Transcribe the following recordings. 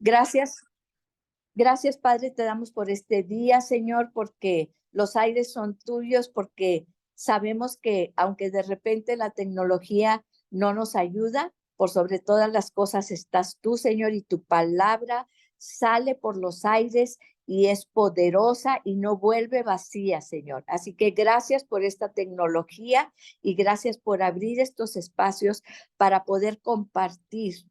Gracias, gracias Padre, te damos por este día, Señor, porque los aires son tuyos, porque sabemos que aunque de repente la tecnología no nos ayuda, por sobre todas las cosas estás tú, Señor, y tu palabra sale por los aires y es poderosa y no vuelve vacía, Señor. Así que gracias por esta tecnología y gracias por abrir estos espacios para poder compartir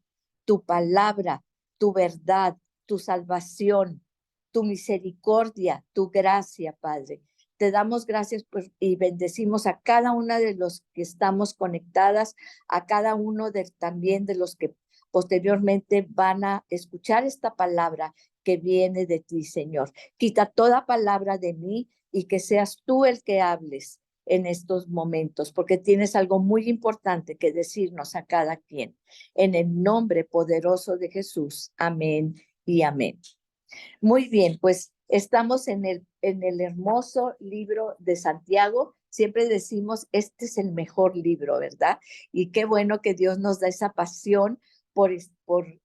tu palabra, tu verdad, tu salvación, tu misericordia, tu gracia, Padre. Te damos gracias y bendecimos a cada una de los que estamos conectadas, a cada uno también de los que posteriormente van a escuchar esta palabra que viene de ti, Señor. Quita toda palabra de mí y que seas tú el que hables en estos momentos, porque tienes algo muy importante que decirnos a cada quien. En el nombre poderoso de Jesús. Amén y amén. Muy bien, pues estamos en el hermoso libro de Santiago. Siempre decimos, este es el mejor libro, ¿verdad? Y qué bueno que Dios nos da esa pasión por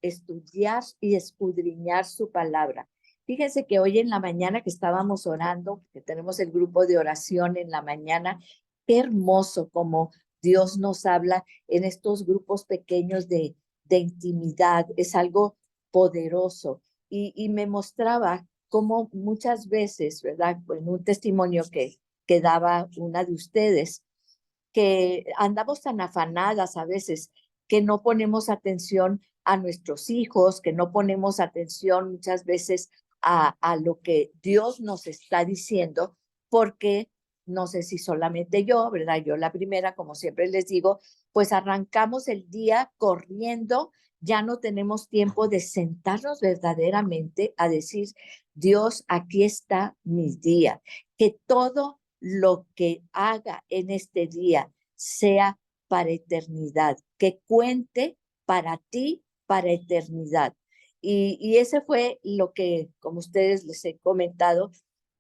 estudiar y escudriñar su palabra. Fíjense que hoy en la mañana que estábamos orando, que tenemos el grupo de oración en la mañana, qué hermoso como Dios nos habla en estos grupos pequeños de intimidad. Es algo poderoso y me mostraba cómo muchas veces, ¿verdad? En un testimonio que daba una de ustedes, que andamos tan afanadas a veces que no ponemos atención a nuestros hijos, que no ponemos atención muchas veces a lo que Dios nos está diciendo, porque no sé si solamente yo, ¿verdad? Yo la primera, como siempre les digo, pues arrancamos el día corriendo, ya no tenemos tiempo de sentarnos verdaderamente a decir, Dios, aquí está mi día, que todo lo que haga en este día sea para eternidad, que cuente para ti, para eternidad. Y ese fue lo que, como ustedes les he comentado,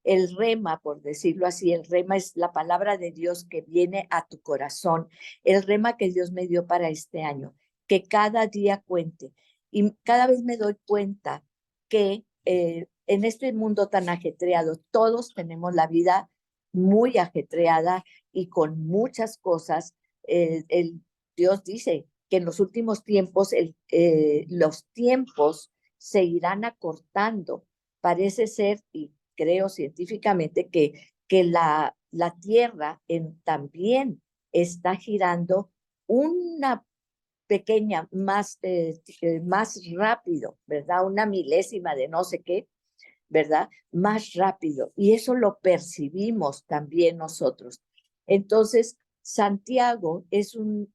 el rema, por decirlo así, el rema es la palabra de Dios que viene a tu corazón, el rema que Dios me dio para este año, que cada día cuente. Y cada vez me doy cuenta que en este mundo tan ajetreado, todos tenemos la vida muy ajetreada y con muchas cosas. Dios dice que en los últimos tiempos los tiempos se irán acortando. Parece ser, y creo científicamente, que la Tierra también está girando una pequeña, más rápido, ¿verdad? Una milésima de no sé qué, ¿verdad? Más rápido. Y eso lo percibimos también nosotros. Entonces, Santiago es un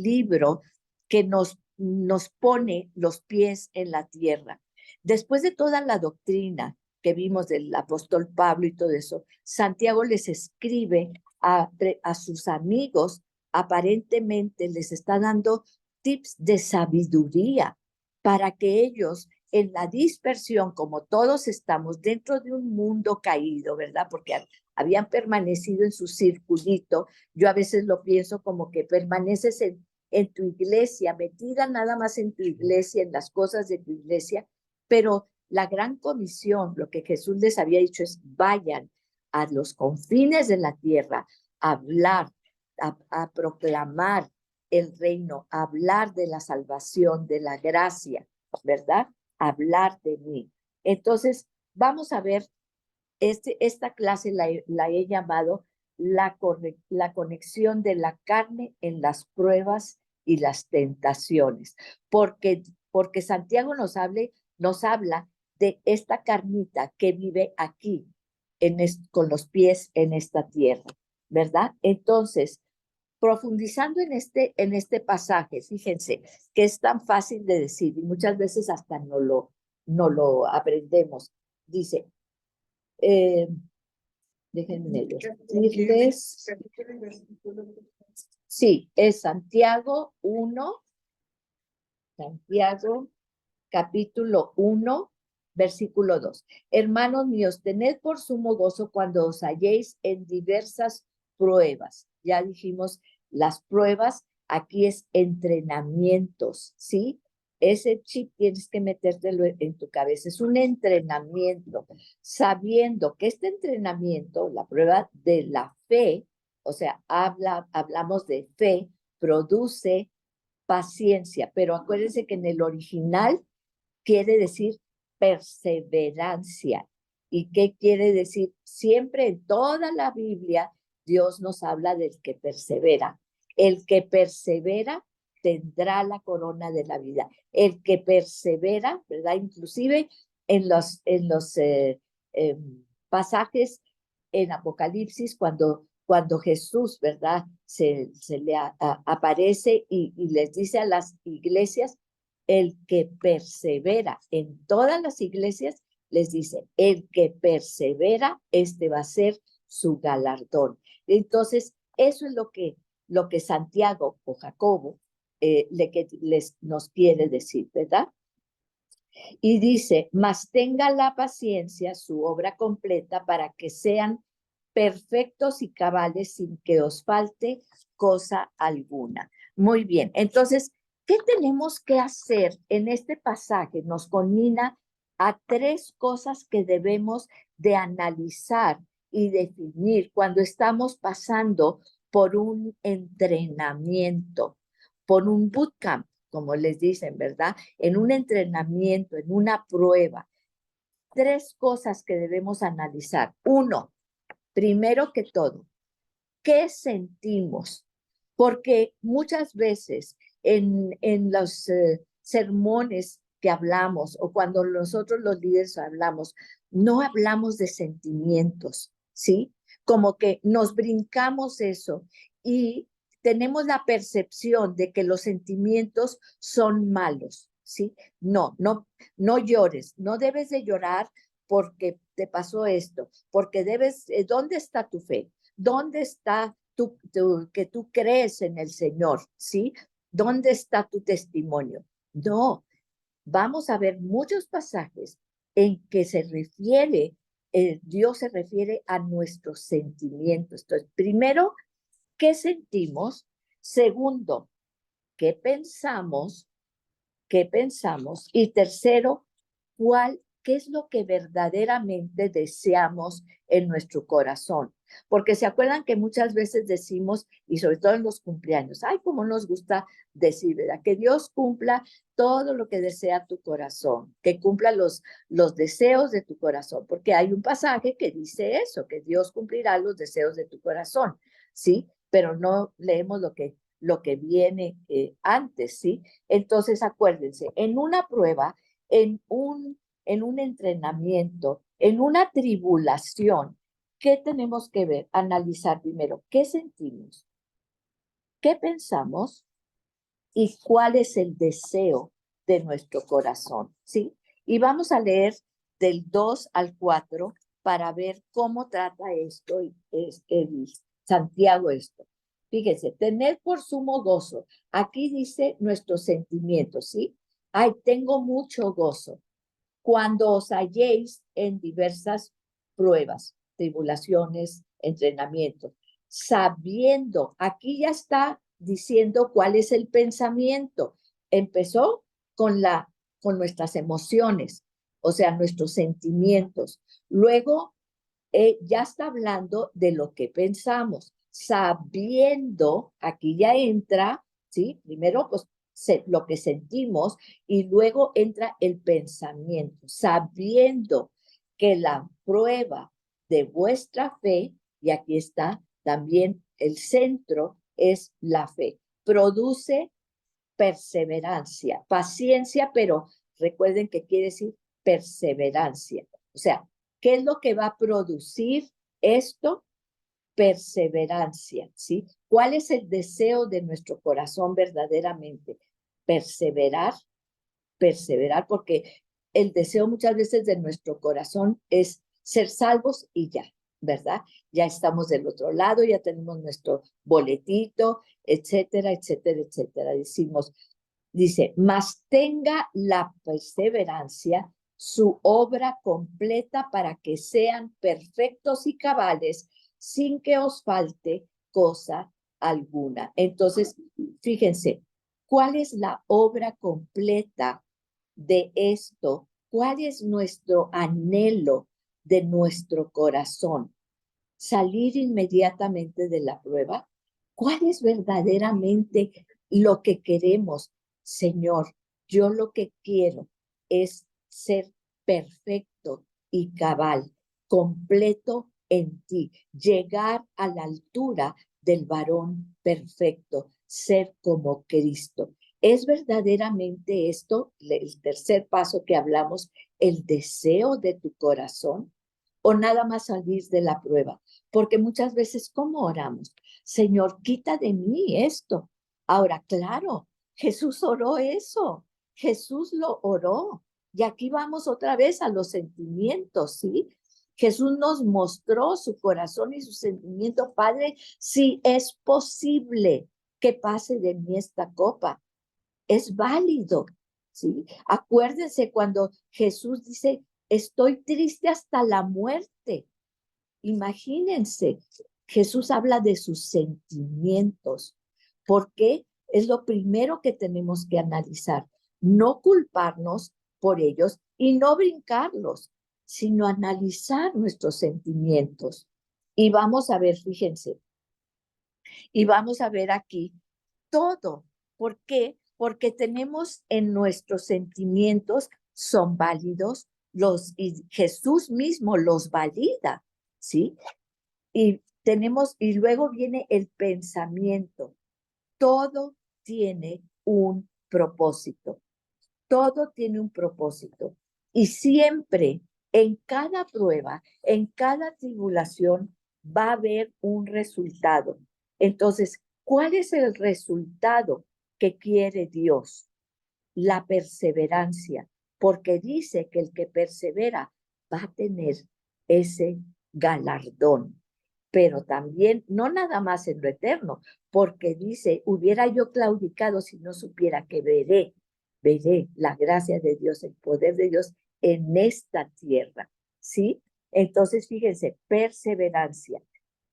libro que nos pone los pies en la tierra. Después de toda la doctrina que vimos del apóstol Pablo y todo eso, Santiago les escribe a sus amigos, aparentemente les está dando tips de sabiduría para que ellos en la dispersión, como todos estamos dentro de un mundo caído, ¿verdad? Porque habían permanecido en su circulito. Yo a veces lo pienso como que permaneces en tu iglesia, metida nada más en tu iglesia, en las cosas de tu iglesia, pero la gran comisión, lo que Jesús les había dicho es, vayan a los confines de la tierra a hablar, a proclamar el reino, a hablar de la salvación, de la gracia, ¿verdad? Hablar de mí. Entonces, vamos a ver, esta clase la he llamado la conexión de la carne en las pruebas y las tentaciones, porque Santiago nos habla de esta carnita que vive aquí, con los pies en esta tierra, ¿verdad? Entonces, profundizando en este pasaje, fíjense que es tan fácil de decir y muchas veces hasta no lo aprendemos. Dice, eh, déjenme decirles, sí, es Santiago capítulo 1, versículo 2. Hermanos míos, tened por sumo gozo cuando os halléis en diversas pruebas. Ya dijimos, las pruebas aquí es entrenamientos, ¿sí? Ese chip tienes que metértelo en tu cabeza. Es un entrenamiento, sabiendo que este entrenamiento, la prueba de la fe, o sea, hablamos de fe, produce paciencia, pero acuérdense que en el original quiere decir perseverancia. ¿Y qué quiere decir? Siempre en toda la Biblia, Dios nos habla del que persevera. El que persevera tendrá la corona de la vida. El que persevera, ¿verdad? Inclusive en los pasajes en Apocalipsis, cuando Jesús, ¿verdad? Se le aparece y les dice a las iglesias, el que persevera en todas las iglesias, les dice, el que persevera, este va a ser su galardón. Entonces, eso es lo que Santiago o Jacobo nos quiere decir, ¿verdad? Y dice, mas tenga la paciencia su obra completa para que sean perfectos y cabales sin que os falte cosa alguna. Muy bien, entonces, ¿qué tenemos que hacer en este pasaje? Nos conmina a tres cosas que debemos de analizar y definir cuando estamos pasando por un entrenamiento, por un bootcamp, como les dicen, ¿verdad? En un entrenamiento, en una prueba. Tres cosas que debemos analizar. Uno, primero que todo, ¿qué sentimos? Porque muchas veces en los sermones que hablamos o cuando nosotros los líderes hablamos, no hablamos de sentimientos, ¿sí? Como que nos brincamos eso y tenemos la percepción de que los sentimientos son malos, ¿sí? No llores, no debes de llorar porque te pasó esto, porque ¿dónde está tu fe? ¿Dónde está que tú crees en el Señor? ¿Sí? ¿Dónde está tu testimonio? No, vamos a ver muchos pasajes en que Dios se refiere a nuestros sentimientos. Entonces, primero, ¿qué sentimos? Segundo, ¿qué pensamos? ¿Qué pensamos? Y tercero, ¿qué es lo que verdaderamente deseamos en nuestro corazón? Porque se acuerdan que muchas veces decimos, y sobre todo en los cumpleaños, ay, cómo nos gusta decir, ¿verdad? Que Dios cumpla todo lo que desea tu corazón, que cumpla los deseos de tu corazón, porque hay un pasaje que dice eso, que Dios cumplirá los deseos de tu corazón, ¿sí? Pero no leemos lo que viene antes, ¿sí? Entonces, acuérdense, en una prueba, en un entrenamiento, en una tribulación, ¿qué tenemos que ver? Analizar primero, ¿qué sentimos? ¿Qué pensamos? ¿Y cuál es el deseo de nuestro corazón? ¿Sí? Y vamos a leer del 2 al 4 para ver cómo trata esto Santiago esto. Fíjense, tener por sumo gozo. Aquí dice nuestros sentimientos, ¿sí? Ay, tengo mucho gozo cuando os halléis en diversas pruebas, tribulaciones, entrenamientos, sabiendo, aquí ya está diciendo cuál es el pensamiento. Empezó con nuestras emociones, o sea, nuestros sentimientos. Luego ya está hablando de lo que pensamos, sabiendo, aquí ya entra, ¿sí? Primero, pues lo que sentimos y luego entra el pensamiento, sabiendo que la prueba de vuestra fe, y aquí está también el centro, es la fe. Produce perseverancia, paciencia, pero recuerden que quiere decir perseverancia. O sea, ¿qué es lo que va a producir esto? Perseverancia, ¿sí? ¿Cuál es el deseo de nuestro corazón verdaderamente? Perseverar, perseverar, porque el deseo muchas veces de nuestro corazón es ser salvos y ya, ¿verdad? Ya estamos del otro lado, ya tenemos nuestro boletito, etcétera, etcétera, etcétera. Dice, mas tenga la perseverancia su obra completa para que sean perfectos y cabales sin que os falte cosa alguna. Entonces, fíjense, ¿Cuál es la obra completa de esto? ¿Cuál es nuestro anhelo de nuestro corazón? ¿Salir inmediatamente de la prueba? ¿Cuál es verdaderamente lo que queremos? Señor, yo lo que quiero es ser perfecto y cabal, completo en ti, llegar a la altura del varón perfecto, ser como Cristo. ¿Es verdaderamente esto, el tercer paso que hablamos, el deseo de tu corazón? ¿O nada más salir de la prueba? Porque muchas veces, ¿cómo oramos? Señor, quita de mí esto. Ahora, claro, Jesús oró eso. Jesús lo oró. Y aquí vamos otra vez a los sentimientos, ¿sí? Jesús nos mostró su corazón y su sentimiento. Padre, si es posible que pase de mí esta copa, es válido, ¿sí? Acuérdense cuando Jesús dice, estoy triste hasta la muerte. Imagínense, Jesús habla de sus sentimientos, porque es lo primero que tenemos que analizar. No culparnos por ellos y no brincarlos, sino analizar nuestros sentimientos. Y vamos a ver, fíjense, y vamos a ver aquí todo. ¿Por qué? Porque tenemos en nuestros sentimientos, son válidos, y Jesús mismo los valida, ¿sí? Y luego viene el pensamiento. Todo tiene un propósito. Todo tiene un propósito. Y siempre, en cada prueba, en cada tribulación, va a haber un resultado. Entonces, ¿cuál es el resultado que quiere Dios? La perseverancia, porque dice que el que persevera va a tener ese galardón, pero también no nada más en lo eterno, porque dice, hubiera yo claudicado si no supiera que veré la gracia de Dios, el poder de Dios en esta tierra, ¿sí? Entonces, fíjense, perseverancia.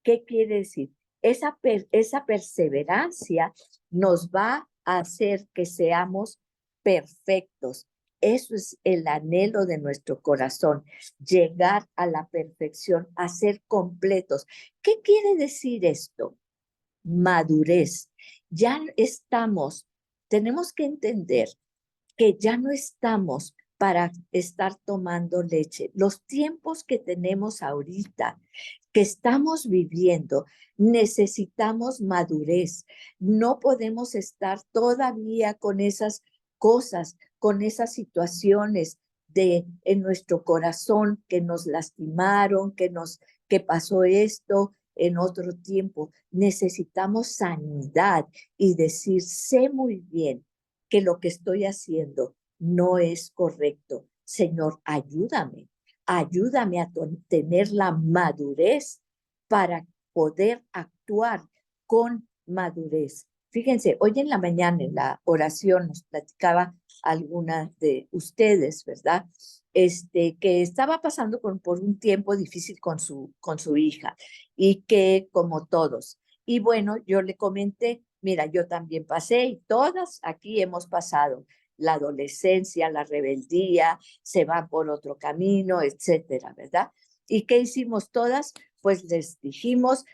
¿Qué quiere decir? Esa perseverancia nos va a hacer que seamos perfectos. Eso es el anhelo de nuestro corazón, llegar a la perfección, a ser completos. ¿Qué quiere decir esto? Madurez. Ya tenemos que entender que ya no estamos para estar tomando leche. Los tiempos que tenemos ahorita, que estamos viviendo, necesitamos madurez. No podemos estar todavía con esas cosas, con esas situaciones en nuestro corazón que nos lastimaron, que pasó esto en otro tiempo. Necesitamos sanidad y decir, sé muy bien que lo que estoy haciendo no es correcto. Señor, ayúdame a tener la madurez para poder actuar con madurez. Fíjense, hoy en la mañana en la oración nos platicaba alguna de ustedes, ¿verdad? Que estaba pasando por un tiempo difícil con su hija y que como todos. Y bueno, yo le comenté, mira, yo también pasé y todas aquí hemos pasado la adolescencia, la rebeldía, se va por otro camino, etcétera, ¿verdad? ¿Y qué hicimos todas? Pues les dijimos,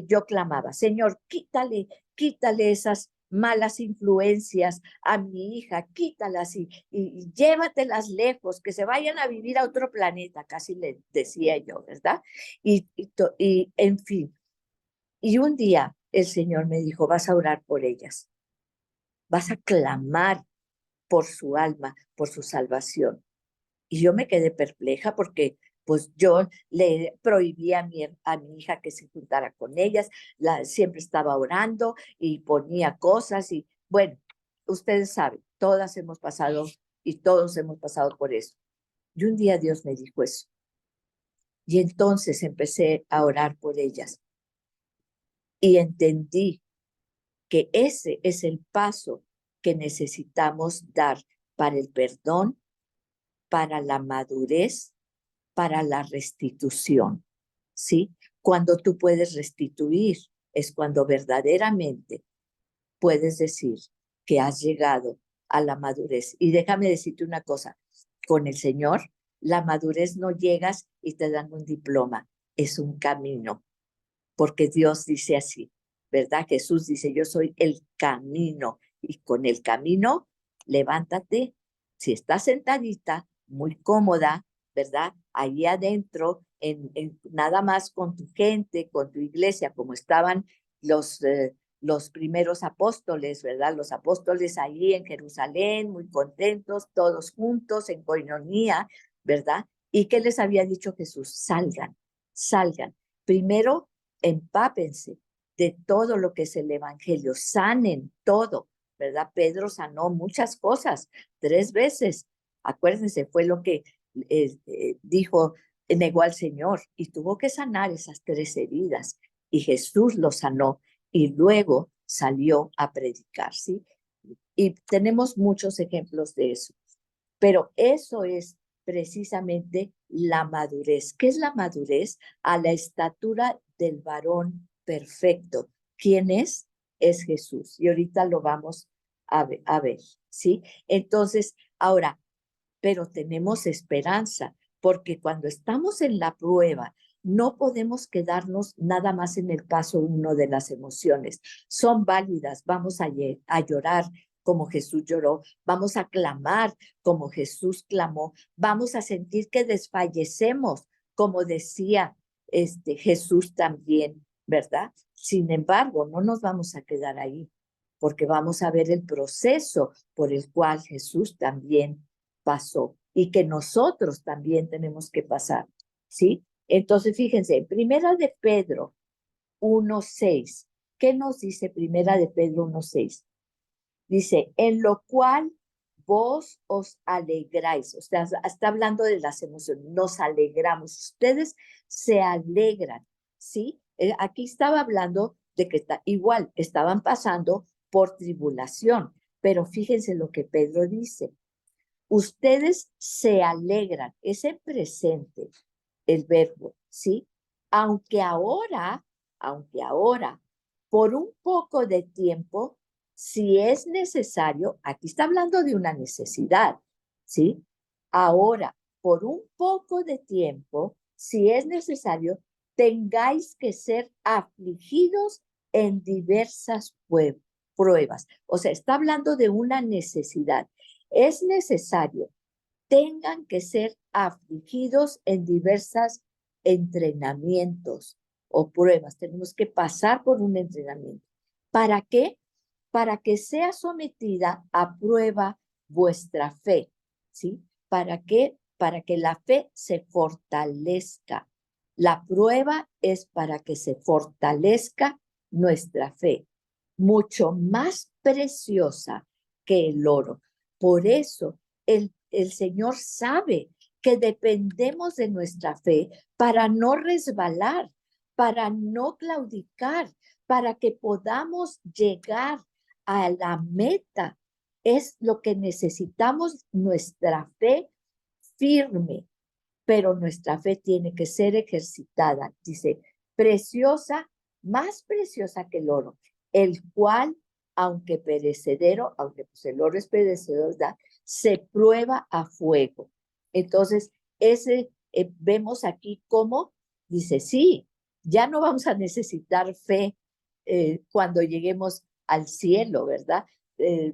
yo clamaba, Señor, quítale esas malas influencias a mi hija, quítalas y llévatelas lejos, que se vayan a vivir a otro planeta, casi le decía yo, ¿verdad? Y en fin, y un día el Señor me dijo, vas a orar por ellas, vas a clamar por su alma, por su salvación. Y yo me quedé perpleja porque pues yo le prohibí a mi hija que se juntara con ellas, siempre estaba orando y ponía cosas y bueno, ustedes saben, todas hemos pasado y todos hemos pasado por eso. Y un día Dios me dijo eso. Y entonces empecé a orar por ellas y entendí que ese es el paso que necesitamos dar para el perdón, para la madurez, para la restitución, ¿sí? Cuando tú puedes restituir es cuando verdaderamente puedes decir que has llegado a la madurez. Y déjame decirte una cosa, con el Señor, la madurez no llegas y te dan un diploma, es un camino, porque Dios dice así, ¿verdad? Jesús dice, yo soy el camino, y con el camino, levántate, si estás sentadita, muy cómoda, ¿verdad? Ahí adentro, nada más con tu gente, con tu iglesia, como estaban los primeros apóstoles, ¿verdad? Los apóstoles ahí en Jerusalén, muy contentos, todos juntos, en coinonía, ¿verdad? ¿Y qué les había dicho Jesús? Salgan, salgan. Primero, empápense de todo lo que es el evangelio, sanen todo, ¿verdad? Pedro sanó muchas cosas 3 veces. Acuérdense, fue lo que dijo, negó al Señor y tuvo que sanar esas 3 heridas y Jesús lo sanó y luego salió a predicar, ¿sí? Y tenemos muchos ejemplos de eso, pero eso es precisamente la madurez. ¿Qué es la madurez? A la estatura del varón perfecto. ¿Quién es? Es Jesús. Y ahorita lo vamos a ver, ¿sí? Entonces, ahora, pero tenemos esperanza, porque cuando estamos en la prueba, no podemos quedarnos nada más en el paso 1 de las emociones. Son válidas, vamos a llorar como Jesús lloró, vamos a clamar como Jesús clamó, vamos a sentir que desfallecemos, como decía Jesús también, ¿verdad? Sin embargo, no nos vamos a quedar ahí, porque vamos a ver el proceso por el cual Jesús también pasó y que nosotros también tenemos que pasar, ¿sí? Entonces, fíjense, en Primera de Pedro 1:6, ¿qué nos dice Primera de Pedro 1:6? Dice, en lo cual vos os alegráis, o sea, está hablando de las emociones, nos alegramos, ustedes se alegran, ¿sí? Aquí estaba hablando de que igual estaban pasando por tribulación, pero fíjense lo que Pedro dice, ustedes se alegran, es en presente el verbo, ¿sí? Aunque ahora, por un poco de tiempo, si es necesario, aquí está hablando de una necesidad, ¿sí? Ahora, por un poco de tiempo, si es necesario, tengáis que ser afligidos en diversas pruebas. O sea, está hablando de una necesidad. Es necesario, tengan que ser afligidos en diversas entrenamientos o pruebas. Tenemos que pasar por un entrenamiento. ¿Para qué? Para que sea sometida a prueba vuestra fe, ¿sí? ¿Para qué? Para que la fe se fortalezca. La prueba es para que se fortalezca nuestra fe, mucho más preciosa que el oro. Por eso el Señor sabe que dependemos de nuestra fe para no resbalar, para no claudicar, para que podamos llegar a la meta. Es lo que necesitamos, nuestra fe firme, pero nuestra fe tiene que ser ejercitada. Dice, preciosa, más preciosa que el oro, el cual, aunque perecedero, aunque pues el oro es perecedor, se prueba a fuego. Entonces, vemos aquí cómo dice, sí, ya no vamos a necesitar fe cuando lleguemos al cielo, ¿verdad?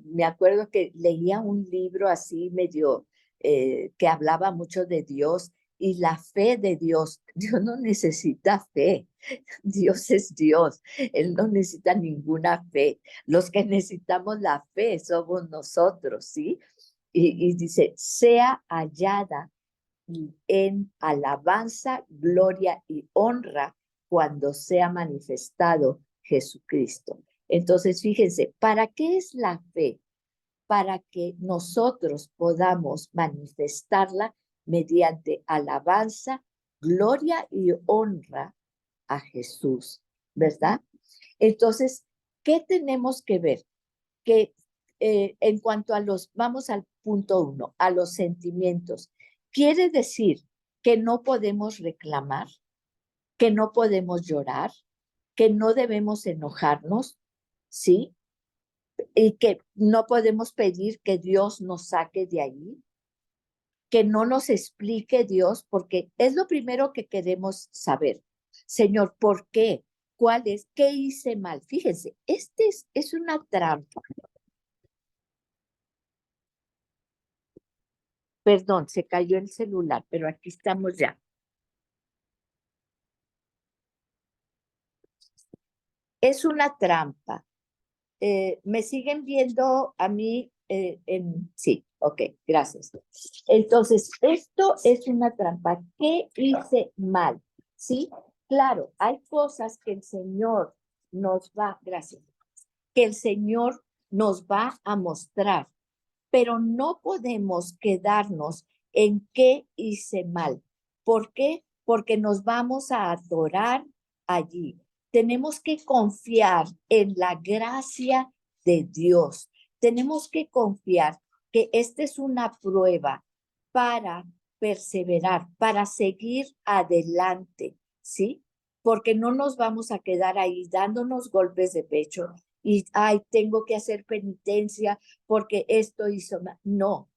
Me acuerdo que leía un libro así medio que hablaba mucho de Dios y la fe de Dios. Dios no necesita fe, Dios es Dios, Él no necesita ninguna fe. Los que necesitamos la fe somos nosotros, ¿sí? Y dice, sea hallada en alabanza, gloria y honra cuando sea manifestado Jesucristo. Entonces, fíjense, ¿para qué es la fe? Para que nosotros podamos manifestarla mediante alabanza, gloria y honra a Jesús, ¿verdad? Entonces, ¿qué tenemos que ver? Que en cuanto a vamos al punto 1, a los sentimientos, quiere decir que no podemos reclamar, que no podemos llorar, que no debemos enojarnos, ¿sí? y que no podemos pedir que Dios nos saque de ahí, que no nos explique Dios, porque es lo primero que queremos saber. Señor, ¿por qué? ¿Cuál es? ¿Qué hice mal? Fíjense, este es una trampa. Perdón, se cayó el celular, pero aquí estamos ya. Es una trampa. ¿Me siguen viendo a mí? Sí, ok, gracias. Entonces, esto es una trampa. ¿Qué hice mal? ¿Sí? Claro, hay cosas que el Señor nos va, gracias, que el Señor nos va a mostrar, pero no podemos quedarnos en qué hice mal. ¿Por qué? Porque nos vamos a adorar allí. Tenemos que confiar en la gracia de Dios. Tenemos que confiar que esta es una prueba para perseverar, para seguir adelante, ¿sí? Porque no nos vamos a quedar ahí dándonos golpes de pecho y, ay, tengo que hacer penitencia porque esto hizo mal. No,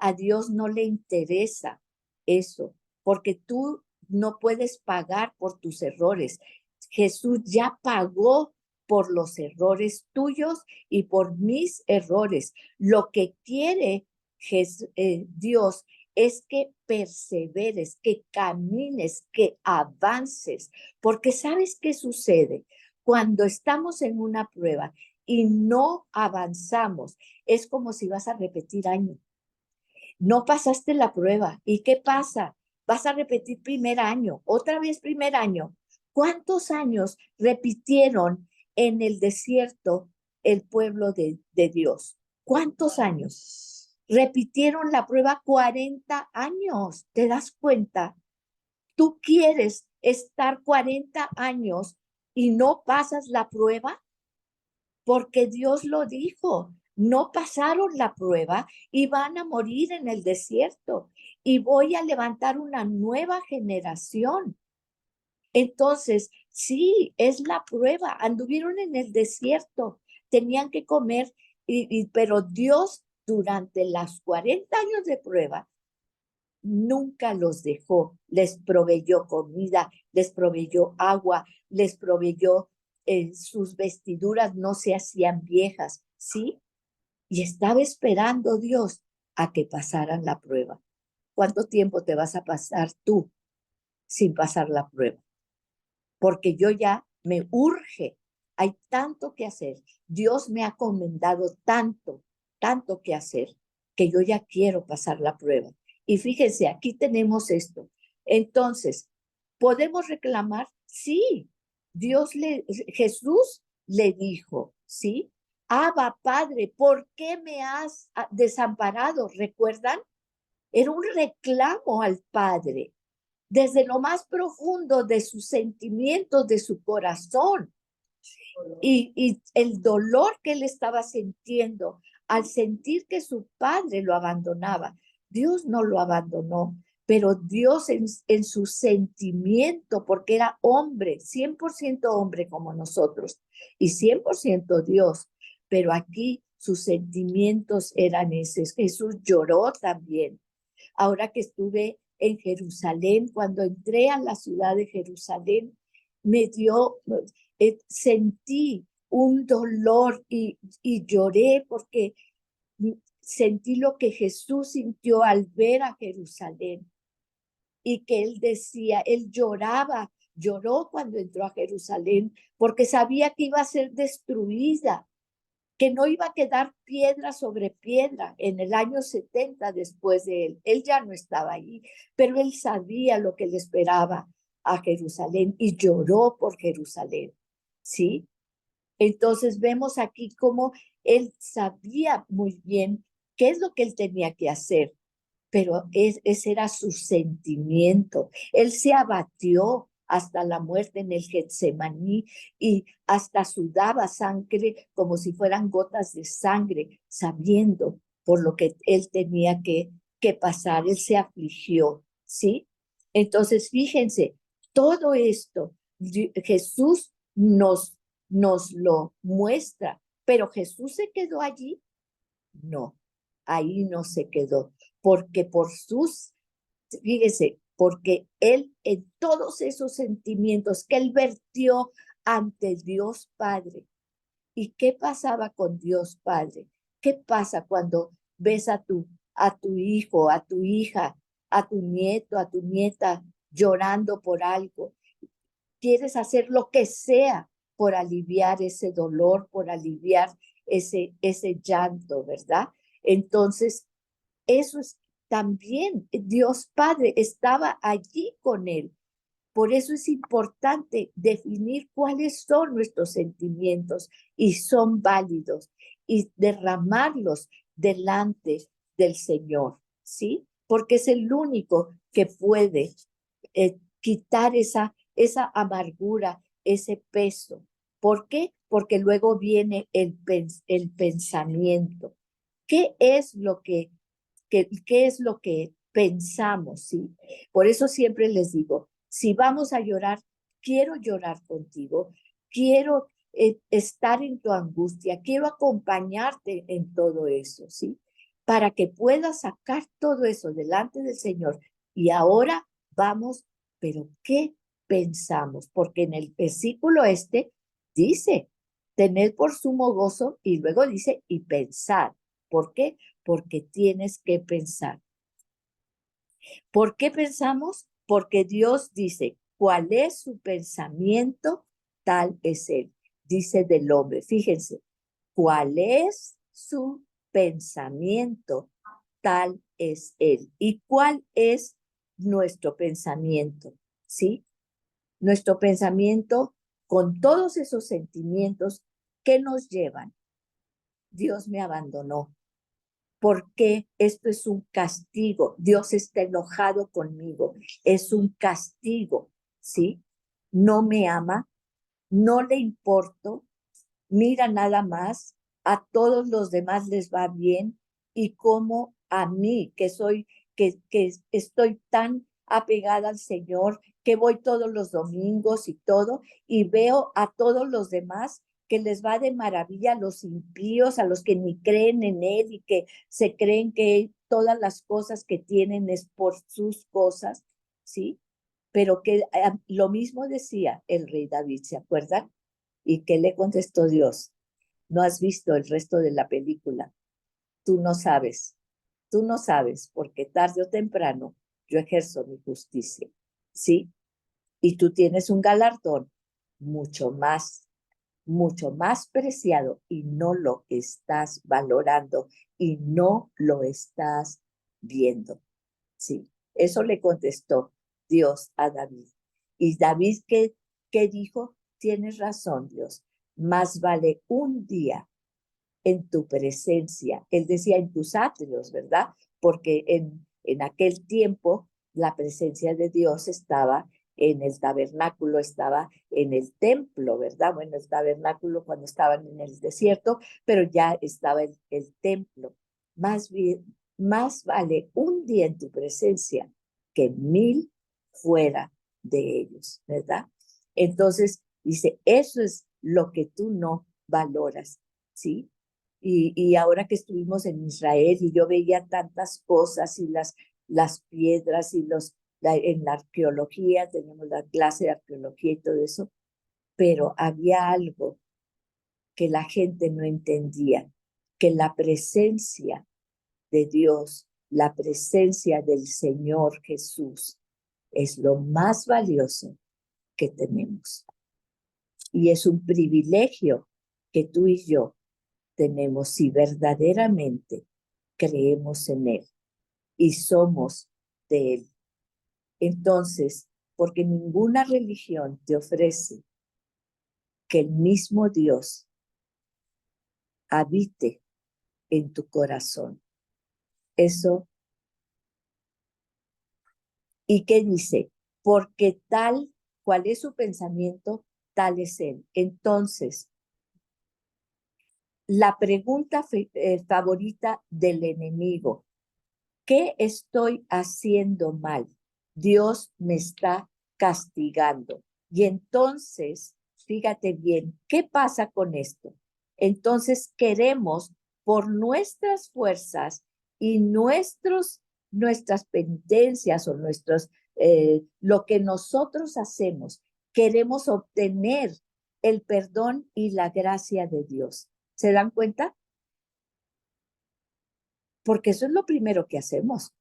a Dios no le interesa eso, porque tú no puedes pagar por tus errores. Jesús ya pagó por los errores tuyos y por mis errores. Lo que quiere Dios es que perseveres, que camines, que avances, porque ¿sabes qué sucede? Cuando estamos en una prueba y no avanzamos, es como si vas a repetir año. No pasaste la prueba. ¿Y qué pasa? Vas a repetir primer año, otra vez primer año. ¿Cuántos años repitieron en el desierto el pueblo de Dios? ¿Cuántos años? Repitieron la prueba 40 años. ¿Te das cuenta? Tú quieres estar 40 años y no pasas la prueba porque Dios lo dijo. No pasaron la prueba y van a morir en el desierto y voy a levantar una nueva generación. Entonces, sí, es la prueba. Anduvieron en el desierto, tenían que comer, pero Dios durante las 40 años de prueba nunca los dejó, les proveyó comida, les proveyó agua, les proveyó, sus vestiduras no se hacían viejas, ¿sí? Y estaba esperando Dios a que pasaran la prueba. ¿Cuánto tiempo te vas a pasar tú sin pasar la prueba? Porque yo ya me urge, hay tanto que hacer. Dios me ha encomendado tanto, tanto que hacer, que yo ya quiero pasar la prueba. Y fíjense, aquí tenemos esto. Entonces, ¿podemos reclamar? Sí. Jesús le dijo, ¿sí? Abba, Padre, ¿por qué me has desamparado? ¿Recuerdan? Era un reclamo al Padre desde lo más profundo de sus sentimientos, de su corazón. Y el dolor que él estaba sintiendo al sentir que su padre lo abandonaba. Dios no lo abandonó, pero Dios en su sentimiento, porque era hombre, 100% hombre como nosotros, y 100% Dios, pero aquí sus sentimientos eran esos. Jesús lloró también. Ahora que estuve en Jerusalén, cuando entré a la ciudad de Jerusalén, sentí un dolor y lloré porque sentí lo que Jesús sintió al ver a Jerusalén y que él decía, él lloró cuando entró a Jerusalén porque sabía que iba a ser destruida, que no iba a quedar piedra sobre piedra en el año 70 después de él. Él ya no estaba ahí, pero él sabía lo que le esperaba a Jerusalén y lloró por Jerusalén, ¿sí? Entonces vemos aquí cómo él sabía muy bien qué es lo que él tenía que hacer, pero ese era su sentimiento. Él se abatió hasta la muerte en el Getsemaní y hasta sudaba sangre como si fueran gotas de sangre, sabiendo por lo que él tenía que pasar. Él se afligió, ¿sí? Entonces, fíjense, todo esto Jesús nos lo muestra Pero Jesús se quedó allí. No, ahí no se quedó, porque por sus, fíjese, porque él en todos esos sentimientos que él vertió ante Dios Padre. ¿Y qué pasaba con Dios Padre? ¿Qué pasa cuando ves a tu hijo, a tu hija, a tu nieto, a tu nieta llorando por algo? Quieres hacer lo que sea por aliviar ese dolor, por aliviar ese llanto, ¿verdad? Entonces, eso es también, Dios Padre estaba allí con él. Por eso es importante definir cuáles son nuestros sentimientos y son válidos y derramarlos delante del Señor, ¿sí? Porque es el único que puede quitar esa amargura, ese peso. ¿Por qué? Porque luego viene el pensamiento. ¿Qué es lo qué es lo que pensamos? ¿Sí? Por eso siempre les digo, si vamos a llorar, quiero llorar contigo, quiero estar en tu angustia, quiero acompañarte en todo eso, ¿sí? Para que puedas sacar todo eso delante del Señor. Y ahora vamos, pero ¿qué pensamos? Porque en el versículo dice, tened por sumo gozo y luego dice, y pensar. ¿Por qué? Porque tienes que pensar. ¿Por qué pensamos? Porque Dios dice, ¿cuál es su pensamiento? Tal es él. Dice del hombre. Fíjense, ¿cuál es su pensamiento? Tal es él. ¿Y cuál es nuestro pensamiento? ¿Sí? Nuestro pensamiento con todos esos sentimientos que nos llevan. Dios me abandonó. Porque esto es un castigo. Dios está enojado conmigo. Es un castigo, ¿sí? No me ama, no le importo, mira nada más, a todos los demás les va bien y como a mí, que estoy tan apegada al Señor, que voy todos los domingos y todo, y veo a todos los demás que les va de maravilla, a los impíos, a los que ni creen en Él y que se creen que todas las cosas que tienen es por sus cosas, ¿sí? Pero que lo mismo decía el rey David, ¿se acuerdan? ¿Y qué le contestó Dios? No has visto el resto de la película. Tú no sabes, porque tarde o temprano yo ejerzo mi justicia, ¿sí? Y tú tienes un galardón mucho mucho más preciado y no lo estás valorando y no lo estás viendo, ¿sí? Eso le contestó Dios a David. Y David, ¿qué dijo? Tienes razón, Dios. Más vale un día en tu presencia. Él decía en tus atrios, ¿verdad? Porque en aquel tiempo la presencia de Dios estaba en el tabernáculo, estaba en el templo, ¿verdad? Bueno, el tabernáculo cuando estaban en el desierto, pero ya estaba el templo. Más bien, más vale un día en tu presencia que 1000 fuera de ellos, ¿verdad? Entonces, dice, eso es lo que tú no valoras, ¿sí? Y ahora que estuvimos en Israel y yo veía tantas cosas y las piedras y en la arqueología, tenemos la clase de arqueología y todo eso, pero había algo que la gente no entendía, que la presencia de Dios, la presencia del Señor Jesús es lo más valioso que tenemos. Y es un privilegio que tú y yo tenemos si verdaderamente creemos en Él y somos de Él. Entonces, porque ninguna religión te ofrece que el mismo Dios habite en tu corazón. Eso, ¿y qué dice? Porque tal cual es su pensamiento, tal es Él. Entonces, la pregunta favorita del enemigo, ¿qué estoy haciendo mal? Dios me está castigando. Y entonces, fíjate bien, ¿qué pasa con esto? Entonces queremos por nuestras fuerzas y nuestras penitencias o lo que nosotros hacemos, queremos obtener el perdón y la gracia de Dios. ¿Se dan cuenta? Porque eso es lo primero que hacemos.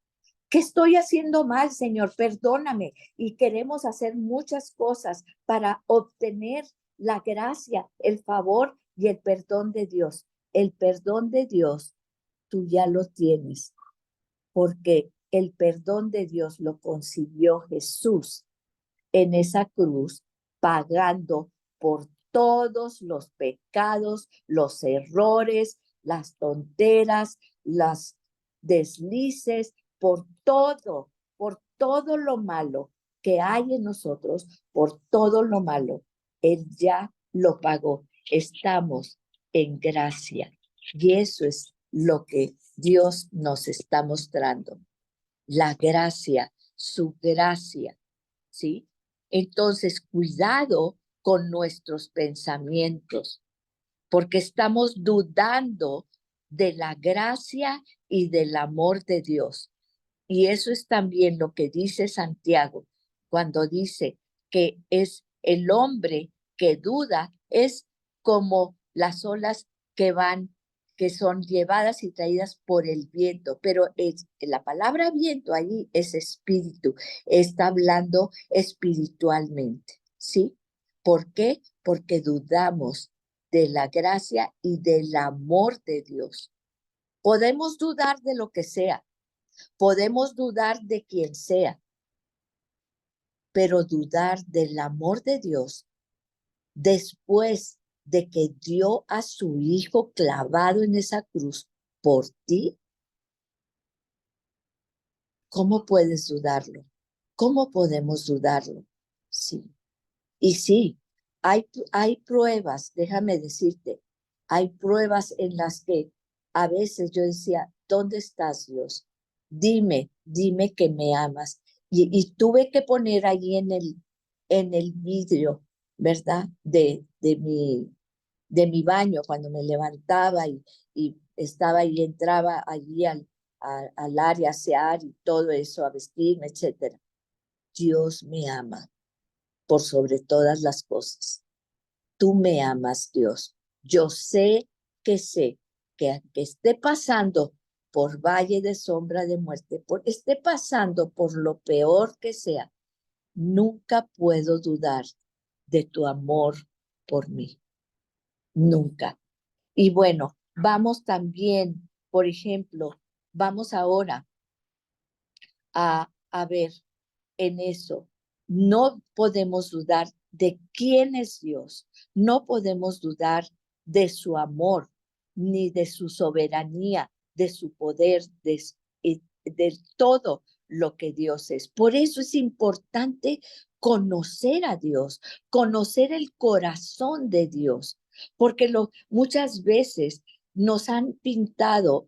¿Qué estoy haciendo mal, Señor? Perdóname. Y queremos hacer muchas cosas para obtener la gracia, el favor y el perdón de Dios. El perdón de Dios, tú ya lo tienes, porque el perdón de Dios lo consiguió Jesús en esa cruz, pagando por todos los pecados, los errores, las tonteras, las deslices, por todo lo malo que hay en nosotros, por todo lo malo. Él ya lo pagó. Estamos en gracia. Y eso es lo que Dios nos está mostrando. La gracia, su gracia, ¿sí? Entonces, cuidado con nuestros pensamientos, porque estamos dudando de la gracia y del amor de Dios. Y eso es también lo que dice Santiago cuando dice que es el hombre que duda, es como las olas que van, que son llevadas y traídas por el viento, pero la palabra viento allí es espíritu, está hablando espiritualmente, ¿sí? ¿Por qué? Porque dudamos de la gracia y del amor de Dios. Podemos dudar de lo que sea, podemos dudar de quien sea, pero dudar del amor de Dios después de que dio a su hijo clavado en esa cruz por ti, ¿cómo puedes dudarlo? ¿Cómo podemos dudarlo? Sí. Y sí, hay pruebas, déjame decirte, hay pruebas en las que a veces yo decía, ¿dónde estás, Dios? Dime que me amas. Y tuve que poner allí en el vidrio, ¿verdad? De mi baño cuando me levantaba y estaba y entraba allí al área a asear y todo eso, a vestirme, etcétera. Dios me ama por sobre todas las cosas. Tú me amas, Dios. Yo sé que aunque esté pasando por valle de sombra de muerte, esté pasando por lo peor que sea, nunca puedo dudar de tu amor por mí. Nunca. Y bueno, vamos también, por ejemplo, vamos ahora a ver en eso. No podemos dudar de quién es Dios. No podemos dudar de su amor, ni de su soberanía, de su poder, de todo lo que Dios es. Por eso es importante conocer a Dios, conocer el corazón de Dios, porque muchas veces nos han pintado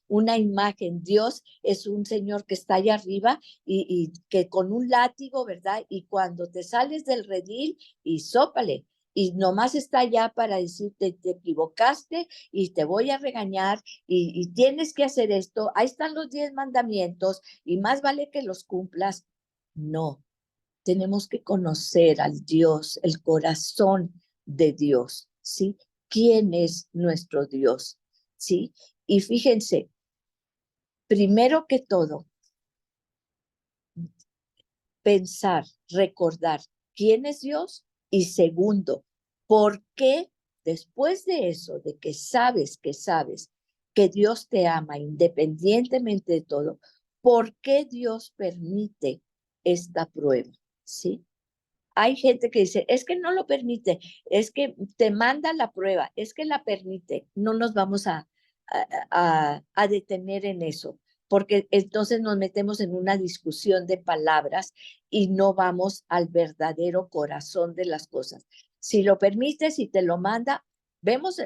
una imagen. Dios es un Señor que está allá arriba y que con un látigo, ¿verdad? Y cuando te sales del redil y sópale, y nomás está allá para decirte, te equivocaste y te voy a regañar y tienes que hacer esto, ahí están los 10 mandamientos y más vale que los cumplas. No, tenemos que conocer al Dios, el corazón de Dios, ¿sí? ¿Quién es nuestro Dios? ¿Sí? Y fíjense, primero que todo, pensar, recordar quién es Dios y segundo, ¿por qué después de eso, de que sabes que Dios te ama independientemente de todo, por qué Dios permite esta prueba? ¿Sí? Hay gente que dice, es que no lo permite, es que te manda la prueba, es que la permite. No nos vamos a detener en eso, porque entonces nos metemos en una discusión de palabras y no vamos al verdadero corazón de las cosas. Si lo permite, si te lo manda, vemos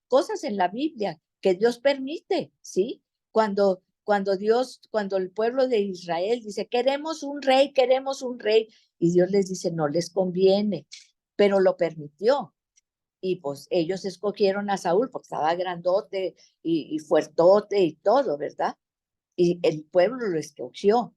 cosas en la Biblia que Dios permite, ¿sí? Cuando el pueblo de Israel dice, queremos un rey, y Dios les dice, no les conviene, pero lo permitió. Y pues ellos escogieron a Saúl porque estaba grandote y fuertote y todo, ¿verdad? Y el pueblo lo escogió,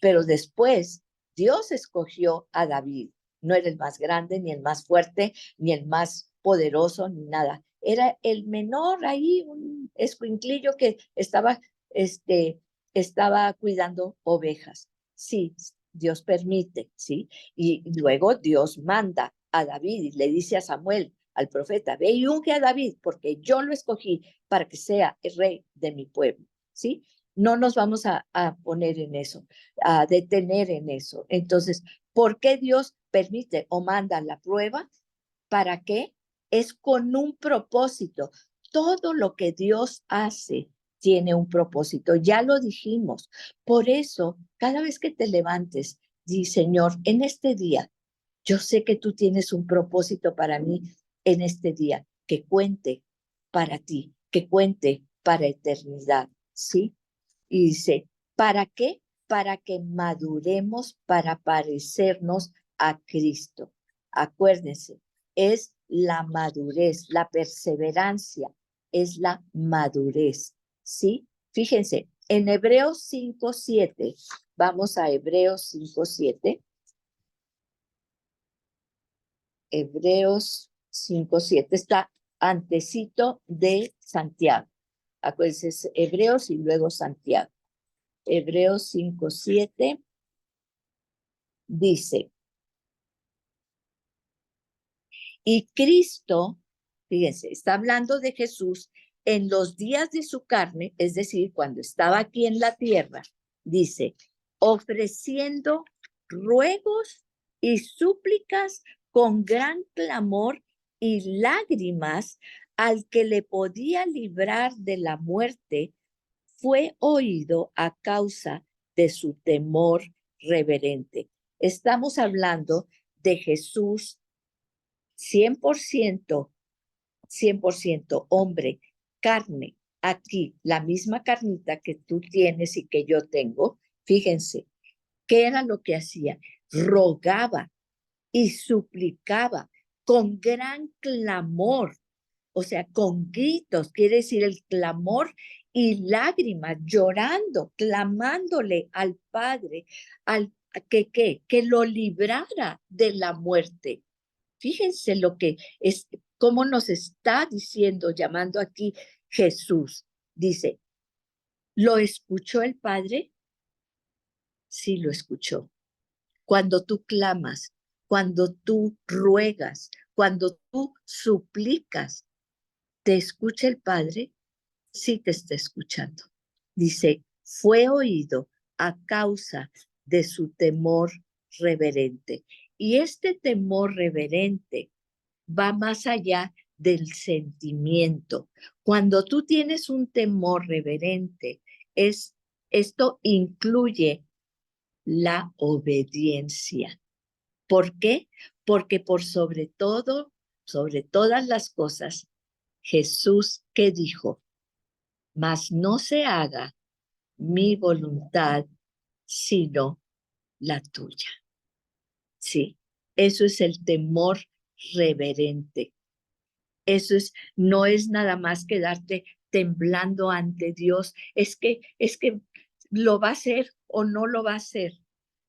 pero después Dios escogió a David. No era el más grande, ni el más fuerte, ni el más poderoso, ni nada. Era el menor ahí, un escuinclillo que estaba cuidando ovejas. Sí, Dios permite, ¿sí? Y luego Dios manda a David y le dice a Samuel, al profeta, ve y unge a David, porque yo lo escogí para que sea el rey de mi pueblo, ¿sí? No nos vamos a poner en eso, a detener en eso. Entonces, ¿por qué Dios permite o manda la prueba? ¿Para qué? Es con un propósito. Todo lo que Dios hace tiene un propósito, ya lo dijimos. Por eso, cada vez que te levantes, di, Señor, en este día, yo sé que tú tienes un propósito para mí en este día, que cuente para ti, que cuente para eternidad, ¿sí? Y dice, ¿para qué? Para que maduremos para parecernos a Cristo. Acuérdense, es la madurez, la perseverancia, es la madurez, ¿sí? Fíjense, en Hebreos 5:7, vamos a Hebreos 5:7. Hebreos 5:7 está antecito de Santiago. Acuérdense, es Hebreos y luego Santiago. Hebreos 5:7 dice, y Cristo, fíjense, está hablando de Jesús en los días de su carne, es decir, cuando estaba aquí en la tierra, dice, ofreciendo ruegos y súplicas con gran clamor y lágrimas al que le podía librar de la muerte, fue oído a causa de su temor reverente. Estamos hablando de Jesús 100%, 100% hombre, carne, aquí, la misma carnita que tú tienes y que yo tengo. Fíjense, ¿qué era lo que hacía? Rogaba y suplicaba con gran clamor, o sea, con gritos, quiere decir el clamor y lágrimas, llorando, clamándole al Padre, al que lo librara de la muerte. Fíjense lo que es, cómo nos está diciendo, llamando aquí Jesús. Dice, ¿lo escuchó el Padre? Sí, lo escuchó. Cuando tú clamas, cuando tú ruegas, cuando tú suplicas, ¿te escucha el Padre? Sí te está escuchando. Dice, fue oído a causa de su temor reverente. Y este temor reverente va más allá del sentimiento. Cuando tú tienes un temor reverente, esto incluye la obediencia. ¿Por qué? Porque por sobre todo, sobre todas las cosas, Jesús que dijo, mas no se haga mi voluntad, sino la tuya. Sí, eso es el temor reverente. Eso no es nada más quedarte temblando ante Dios. Es que lo va a hacer o no lo va a hacer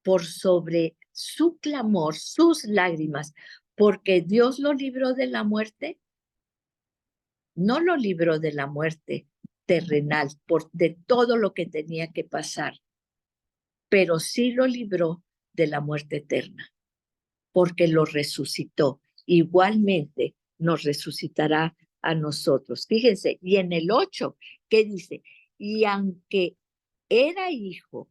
por sobre su clamor, sus lágrimas, porque Dios lo libró de la muerte, no lo libró de la muerte terrenal, de todo lo que tenía que pasar, pero sí lo libró de la muerte eterna, porque lo resucitó. Igualmente nos resucitará a nosotros. Fíjense, y en el 8, ¿qué dice? Y aunque era hijo,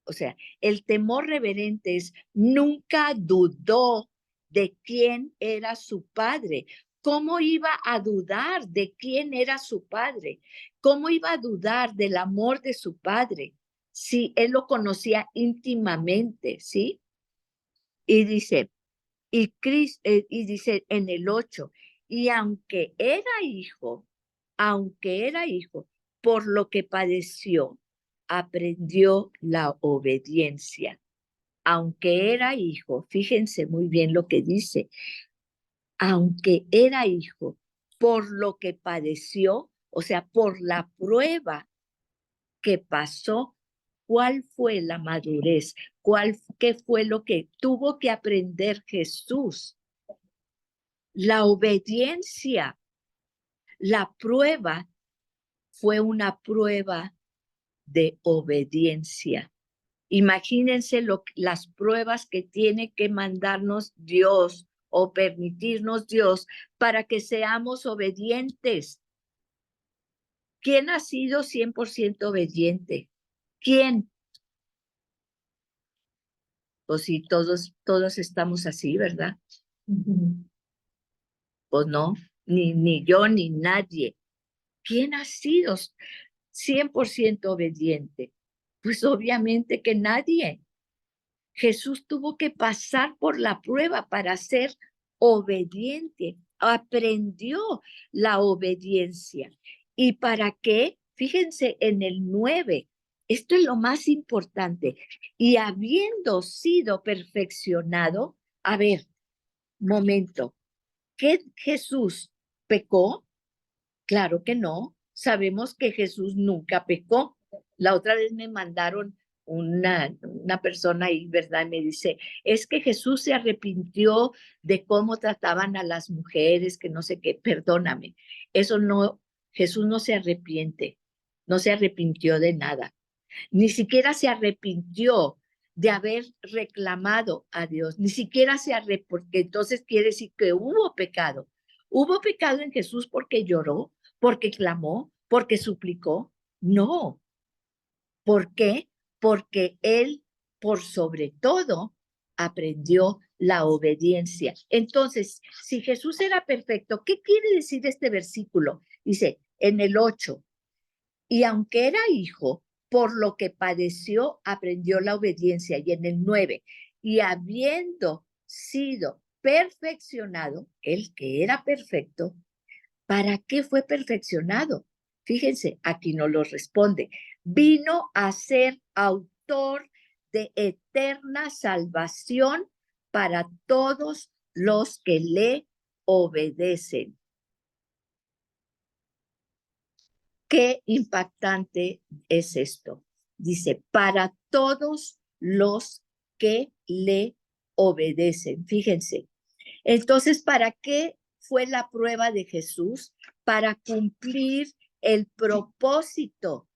o sea, el temor reverente es, nunca dudó de quién era su padre. ¿Cómo iba a dudar de quién era su padre? ¿Cómo iba a dudar del amor de su padre si él lo conocía íntimamente, sí? Y dice, y dice en el 8, y aunque era hijo, por lo que padeció, aprendió la obediencia. Aunque era hijo, fíjense muy bien lo que dice, aunque era hijo, por lo que padeció, o sea, por la prueba que pasó, ¿cuál fue la madurez? ¿Qué fue lo que tuvo que aprender Jesús? La obediencia. La prueba fue una prueba de obediencia. Imagínense las pruebas que tiene que mandarnos Dios o permitirnos Dios para que seamos obedientes. ¿Quién ha sido 100% obediente? ¿Quién? Pues sí, todos estamos así, ¿verdad? Pues no, ni yo ni nadie. ¿Quién ha sido 100% obediente? Pues obviamente que nadie. Jesús tuvo que pasar por la prueba para ser obediente. Aprendió la obediencia. ¿Y para qué? Fíjense en el 9. Esto es lo más importante. Y habiendo sido perfeccionado, a ver, momento, ¿qué Jesús pecó? Claro que no. Sabemos que Jesús nunca pecó. La otra vez me mandaron una persona ahí, ¿verdad? Y me dice, es que Jesús se arrepintió de cómo trataban a las mujeres, que no sé qué, perdóname. Eso no, Jesús no se arrepiente, no se arrepintió de nada. Ni siquiera se arrepintió de haber reclamado a Dios, ni siquiera se arrepintió, porque entonces quiere decir que hubo pecado. ¿Hubo pecado en Jesús porque lloró, porque clamó, porque suplicó? No. ¿Por qué? Porque él, por sobre todo, aprendió la obediencia. Entonces, si Jesús era perfecto, ¿qué quiere decir este versículo? Dice en el 8, y aunque era hijo, por lo que padeció, aprendió la obediencia. Y en el 9, y habiendo sido perfeccionado, el que era perfecto, ¿para qué fue perfeccionado? Fíjense, aquí no lo responde. Vino a ser autor de eterna salvación para todos los que le obedecen. Qué impactante es esto. Dice, para todos los que le obedecen. Fíjense. Entonces, ¿para qué fue la prueba de Jesús? Para cumplir el propósito.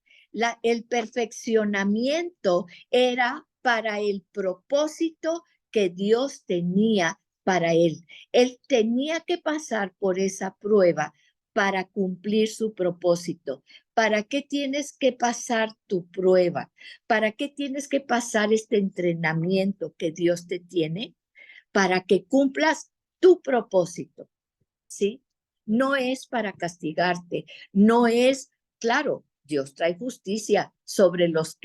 El perfeccionamiento era para el propósito que Dios tenía para él. Él tenía que pasar por esa prueba para cumplir su propósito. ¿Para qué tienes que pasar tu prueba? ¿Para qué tienes que pasar este entrenamiento que Dios te tiene? Para que cumplas tu propósito, ¿sí? No es para castigarte, no es, claro, Dios trae justicia sobre los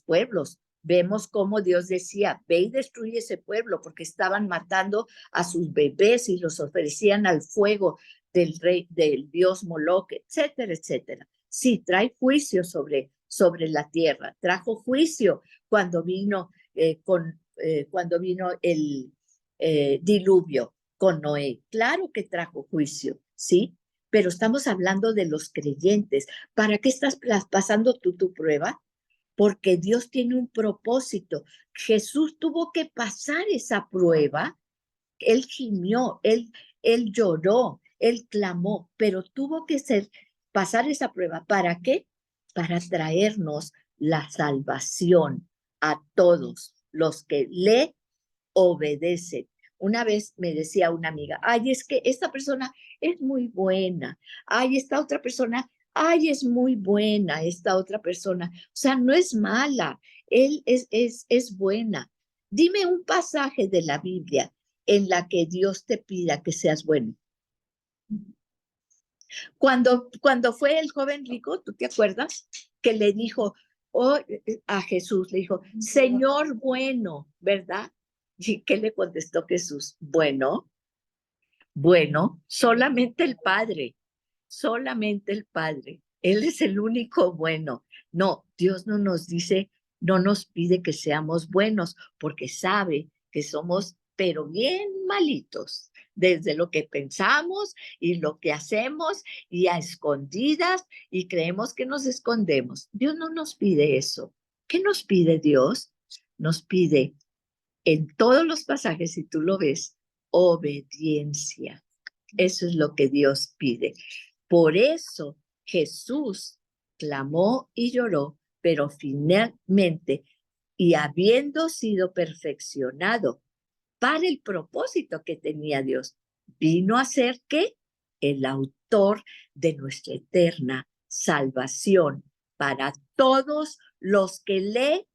pueblos. Vemos cómo Dios decía, ve y destruye ese pueblo porque estaban matando a sus bebés y los ofrecían al fuego del rey, del dios Moloch, etcétera, etcétera. Sí, trae juicio sobre la tierra. Trajo juicio cuando vino cuando vino el diluvio con Noé. Claro que trajo juicio, ¿sí? Pero estamos hablando de los creyentes. ¿Para qué estás pasando tú tu prueba? Porque Dios tiene un propósito. Jesús tuvo que pasar esa prueba. Él gimió, él lloró, él clamó, pero tuvo que pasar esa prueba. ¿Para qué? Para traernos la salvación a todos los que le obedecen. Una vez me decía una amiga, ay, es que esta persona es muy buena, ay, esta otra persona, ay, es muy buena, esta otra persona, o sea, no es mala, él es buena. Dime un pasaje de la Biblia en la que Dios te pida que seas bueno. Cuando fue el joven rico, ¿tú te acuerdas? Que le dijo a Jesús, le dijo, Señor bueno, ¿verdad? ¿Y qué le contestó Jesús? Bueno, solamente el Padre, solamente el Padre. Él es el único bueno. No, Dios no nos dice, no nos pide que seamos buenos, porque sabe que somos pero bien malitos, desde lo que pensamos y lo que hacemos y a escondidas y creemos que nos escondemos. Dios no nos pide eso. ¿Qué nos pide Dios? Nos pide en todos los pasajes, si tú lo ves, obediencia. Eso es lo que Dios pide. Por eso Jesús clamó y lloró, pero finalmente, y habiendo sido perfeccionado para el propósito que tenía Dios, vino a ser que el autor de nuestra eterna salvación para todos los que le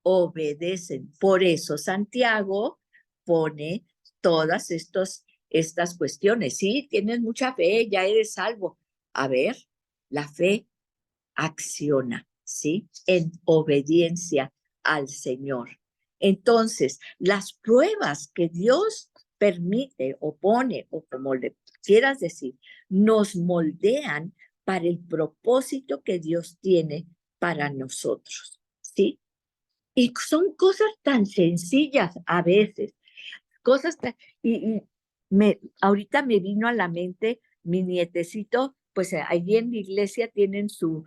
obedecen. Por eso Santiago pone todas estas cuestiones. Sí, tienes mucha fe, ya eres salvo. A ver, la fe acciona, ¿sí? En obediencia al Señor. Entonces, las pruebas que Dios permite o pone, o como le quieras decir, nos moldean para el propósito que Dios tiene para nosotros, ¿sí? Y son cosas tan sencillas a veces, cosas tan, ahorita me vino a la mente mi nietecito, pues allí en la iglesia tienen su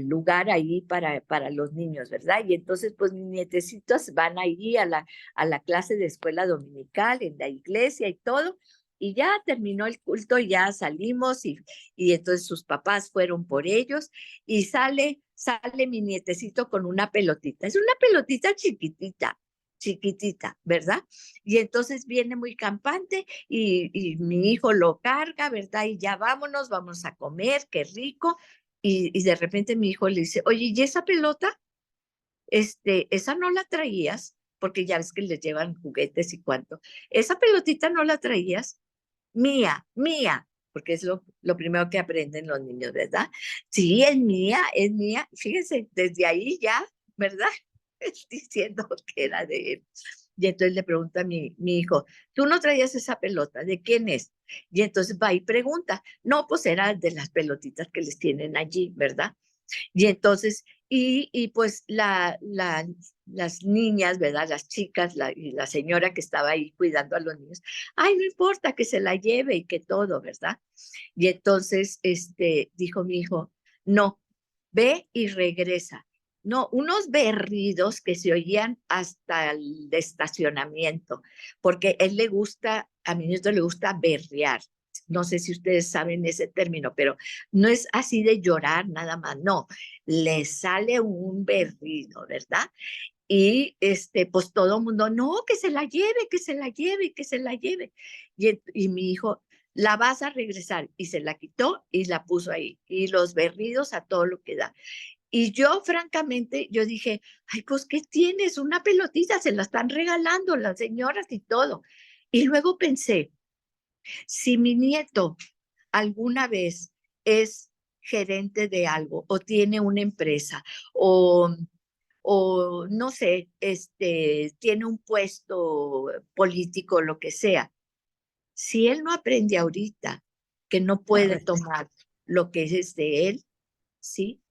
lugar ahí para los niños, ¿verdad? Y entonces, pues mis nietecitos van allí a la clase de escuela dominical en la iglesia y todo, y ya terminó el culto, y ya salimos, y entonces sus papás fueron por ellos, y sale mi nietecito con una pelotita. Es una pelotita chiquitita, chiquitita, ¿verdad? Y entonces viene muy campante y mi hijo lo carga, ¿verdad? Y ya vámonos, vamos a comer, qué rico. Y de repente mi hijo le dice, oye, ¿y esa pelota? Esa no la traías, porque ya ves que les llevan juguetes y cuánto. Esa pelotita no la traías, mía, mía, porque es lo primero que aprenden los niños, ¿verdad? Sí, es mía, es mía. Fíjense, desde ahí ya, ¿verdad? Diciendo que era de él. Y entonces le pregunta a mi hijo, tú no traías esa pelota, ¿de quién es? Y entonces va y pregunta, no, pues era de las pelotitas que les tienen allí, ¿verdad? Y entonces, pues las niñas, ¿verdad? Las chicas y la señora que estaba ahí cuidando a los niños, ay, no importa que se la lleve y que todo, ¿verdad? Y entonces, dijo mi hijo, no, ve y regresa. No, unos berridos que se oían hasta el estacionamiento, porque a mi nieto le gusta berrear. No sé si ustedes saben ese término, pero no es así de llorar nada más, no, le sale un berrido, ¿verdad? Y pues todo el mundo, no, que se la lleve, que se la lleve, que se la lleve. Y mi hijo, la vas a regresar. Y se la quitó y la puso ahí. Y los berridos a todo lo que da. Y yo, francamente, yo dije, ay, pues, ¿qué tienes? Una pelotita, se la están regalando las señoras y todo. Y luego pensé, si mi nieto alguna vez es gerente de algo o tiene una empresa o no sé, tiene un puesto político, lo que sea. Si él no aprende ahorita que no puede tomar lo que es de él, ¿sí?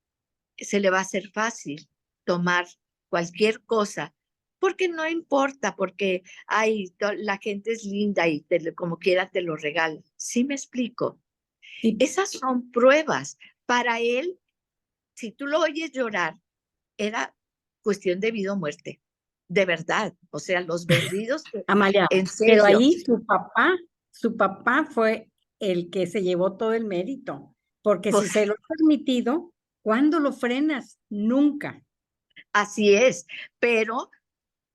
Se le va a hacer fácil tomar cualquier cosa, porque no importa, porque la gente es linda y como quiera te lo regala. ¿Sí me explico? Sí. Esas son pruebas. Para él, si tú lo oyes llorar, era cuestión de vida o muerte, de verdad. O sea, los berridos, Amalia, en pero serio. ahí su papá fue el que se llevó todo el mérito, porque si Pues, se lo ha permitido, ¿cuándo lo frenas? Nunca. así es, pero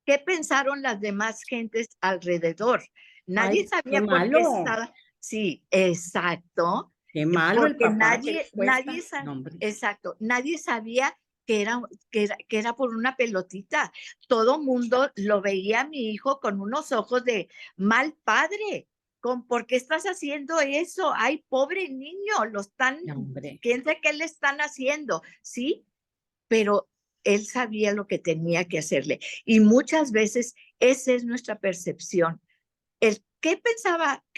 ¿qué pensaron las demás gentes alrededor? Nadie Ay, qué sabía por qué malo, estaba. Sí, exacto, qué malo el porque papá, qué respuesta. No, hombre. exacto, nadie sabía que era por una pelotita. Todo mundo lo veía a mi hijo con unos ojos de mal padre. ¿Por qué estás haciendo eso? Ay, pobre niño, No, hombre. quién sabe qué le están haciendo, ¿sí? Pero él sabía lo que tenía que hacerle. Y muchas veces esa es nuestra percepción. ¿Qué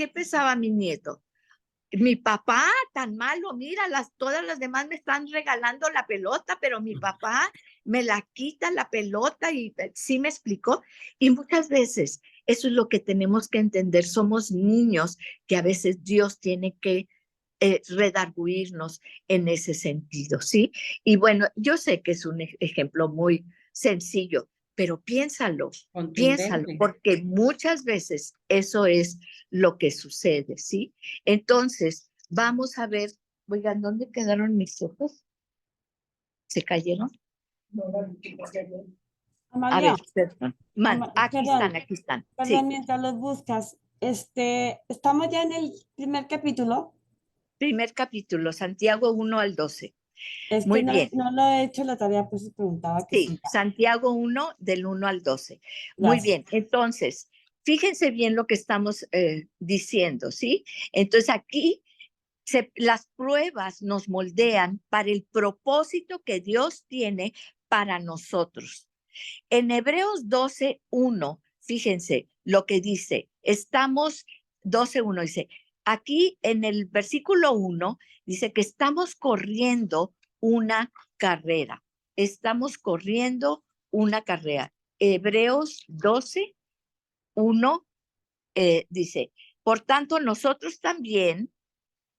pensaba mi nieto? Mi papá tan malo, mira, todas las demás me están regalando la pelota, pero mi papá me la quita la pelota y sí me explicó. Y muchas veces Eso es lo que tenemos que entender. Somos niños que a veces Dios tiene que redarguirnos en ese sentido, ¿sí? Y bueno, yo sé que es un ejemplo muy sencillo, pero piénsalo, Contundente. porque muchas veces eso es lo que sucede, ¿sí? Entonces, vamos a ver, oigan, ¿dónde quedaron mis ojos? ¿Se cayeron? A Amalia, ver, perdón. Aquí perdón, están. perdón, Sí, mientras los buscas, estamos ya en el primer capítulo. primer capítulo, Santiago 1 al 12. Es que Muy bien. no lo he hecho la tarea, pues preguntaba que Sí, sí. Santiago 1 del 1 al 12. Muy Gracias. bien, entonces, fíjense bien lo que estamos diciendo, ¿sí? Entonces aquí las pruebas nos moldean para el propósito que Dios tiene para nosotros. En Hebreos 12:1, fíjense lo que dice, 12:1 dice, aquí en el versículo 1 dice que estamos corriendo una carrera. Estamos corriendo una carrera. Hebreos 12:1 dice, por tanto, nosotros también,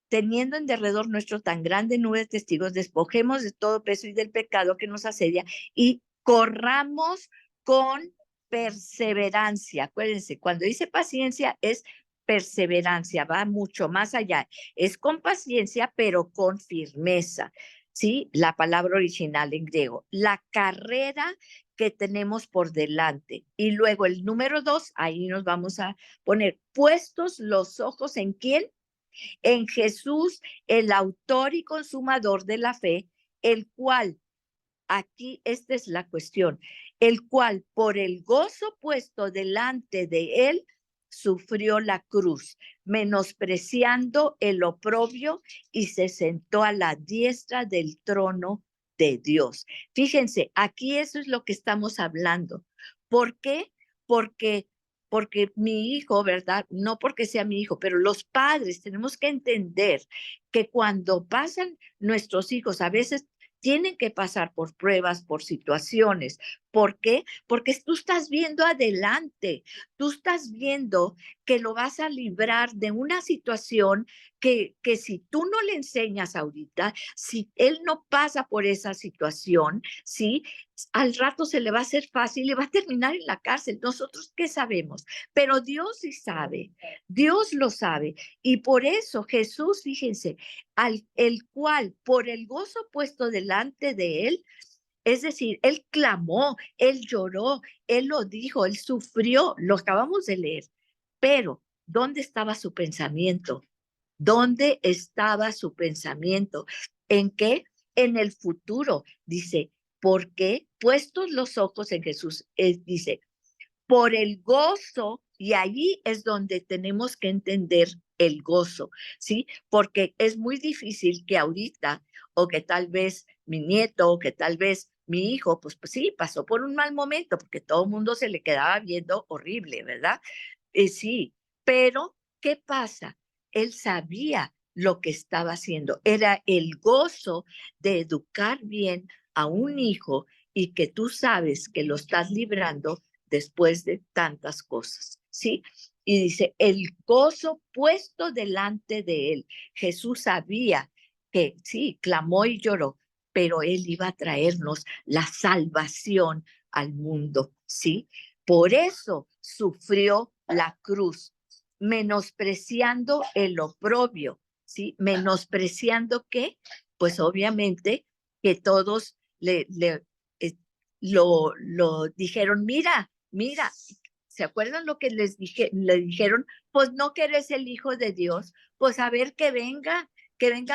teniendo en derredor nuestro tan grande nube de testigos, despojemos de todo peso y del pecado que nos asedia y corramos con perseverancia. Acuérdense, cuando dice paciencia es perseverancia, va mucho más allá. Es con paciencia, pero con firmeza. ¿Sí? La palabra original en griego. La carrera que tenemos por delante. Y luego el número 2, ahí nos vamos a poner puestos los ojos en quién, en Jesús, el autor y consumador de la fe, el cual, aquí esta es la cuestión, el cual por el gozo puesto delante de él, sufrió la cruz, menospreciando el oprobio y se sentó a la diestra del trono de Dios. Fíjense, aquí eso es lo que estamos hablando. ¿Por qué? Porque porque mi hijo, ¿verdad? No porque sea mi hijo, pero los padres tenemos que entender que cuando pasan nuestros hijos, a veces tienen que pasar por pruebas, por situaciones. ¿Por qué? Porque tú estás viendo adelante, tú estás viendo que lo vas a librar de una situación que si tú no le enseñas ahorita, si él no pasa por esa situación, ¿sí? Al rato se le va a hacer fácil y va a terminar en la cárcel. ¿Nosotros qué sabemos? Pero Dios sí sabe, Dios lo sabe. Y por eso Jesús, fíjense, el cual por el gozo puesto delante de él, es decir, él clamó, él lloró, él lo dijo, él sufrió, lo acabamos de leer. Pero, ¿dónde estaba su pensamiento? ¿Dónde estaba su pensamiento? ¿En qué? En el futuro. Dice, ¿por qué? Puestos los ojos en Jesús, dice, por el gozo, y allí es donde tenemos que entender el gozo, ¿sí? Porque es muy difícil que ahorita, o que tal vez mi nieto, o que tal vez mi hijo, pues sí, pasó por un mal momento, porque todo el mundo se le quedaba viendo horrible, ¿verdad? Sí, pero ¿qué pasa? Él sabía lo que estaba haciendo. Era el gozo de educar bien a un hijo y que tú sabes que lo estás librando después de tantas cosas, ¿sí? Y dice, el gozo puesto delante de él. Jesús sabía que sí, clamó y lloró, pero él iba a traernos la salvación al mundo, ¿sí? Por eso sufrió la cruz, menospreciando el oprobio, ¿sí? ¿Menospreciando qué? Pues obviamente que todos lo dijeron, mira, ¿se acuerdan lo que le dijeron? Pues no que eres el Hijo de Dios, pues a ver que vengan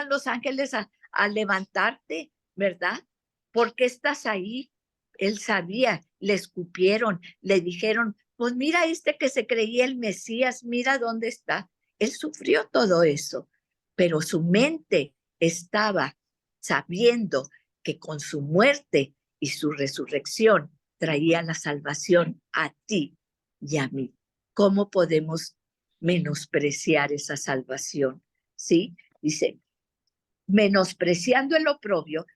los ángeles a levantarte, ¿verdad? ¿Por qué estás ahí? Él sabía, le escupieron, le dijeron, pues mira este que se creía el Mesías, mira dónde está. Él sufrió todo eso, pero su mente estaba sabiendo que con su muerte y su resurrección traía la salvación a ti y a mí. ¿Cómo podemos menospreciar esa salvación? ¿Sí? Dice, menospreciando el oprobio,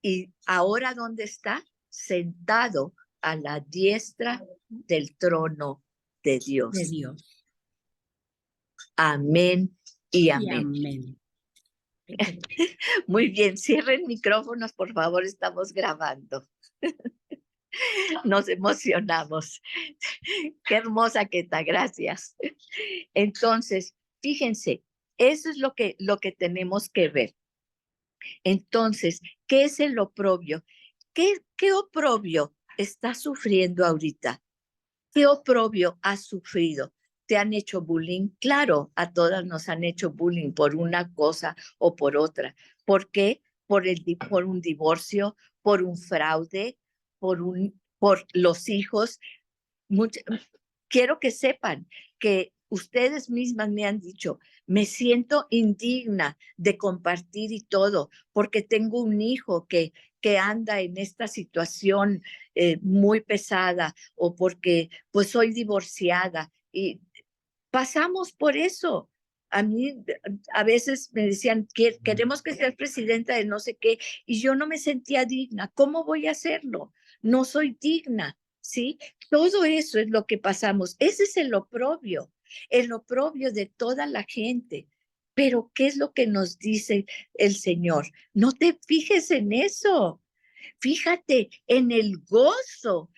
y ahora ¿dónde está? Sentado a la diestra del trono de Dios. de Dios. Amén y Y amén. amén. Muy bien, cierren micrófonos, por favor, estamos grabando. Nos emocionamos. Qué hermosa Queta, gracias. Entonces, fíjense, eso es lo que tenemos que ver. Entonces, ¿qué es el oprobio? ¿Qué oprobio está sufriendo ahorita? ¿Qué oprobio has sufrido? ¿Te han hecho bullying? Claro, a todas nos han hecho bullying por una cosa o por otra. ¿Por qué? Por un divorcio, por un fraude, por los hijos. Quiero que sepan que ustedes mismas me han dicho, me siento indigna de compartir y todo, porque tengo un hijo que anda en esta situación muy pesada, o porque pues soy divorciada, y pasamos por eso. A mí a veces me decían, queremos que seas presidenta de no sé qué, y yo no me sentía digna. ¿Cómo voy a hacerlo? No soy digna, ¿sí? Todo eso es lo que pasamos. Ese es el oprobio de toda la gente. Pero ¿qué es lo que nos dice el Señor? No te fijes en eso. Fíjate en el gozo.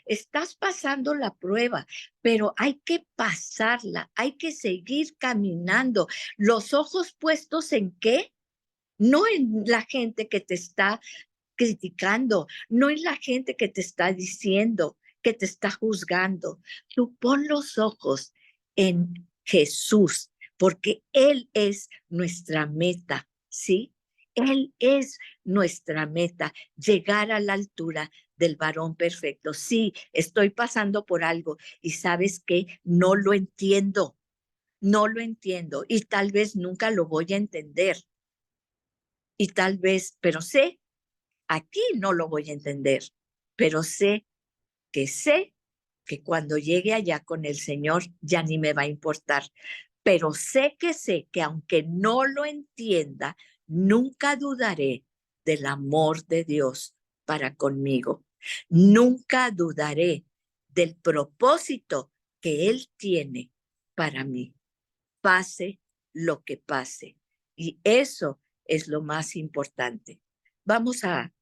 Estás pasando la prueba, pero hay que pasarla, hay que seguir caminando. Los ojos puestos en ¿qué? No en la gente que te está criticando, no en la gente que te está diciendo, que te está juzgando. Tú pon los ojos en Jesús, porque Él es nuestra meta, ¿sí? Él es nuestra meta, llegar a la altura del varón perfecto. Sí, estoy pasando por algo y ¿sabes qué? No lo entiendo y tal vez nunca lo voy a entender. Y tal vez, pero sé, aquí no lo voy a entender, pero sé que cuando llegue allá con el Señor ya ni me va a importar. Pero sé que aunque no lo entienda, nunca dudaré del amor de Dios para conmigo. Nunca dudaré del propósito que Él tiene para mí, pase lo que pase. Y eso es lo más importante. Vamos a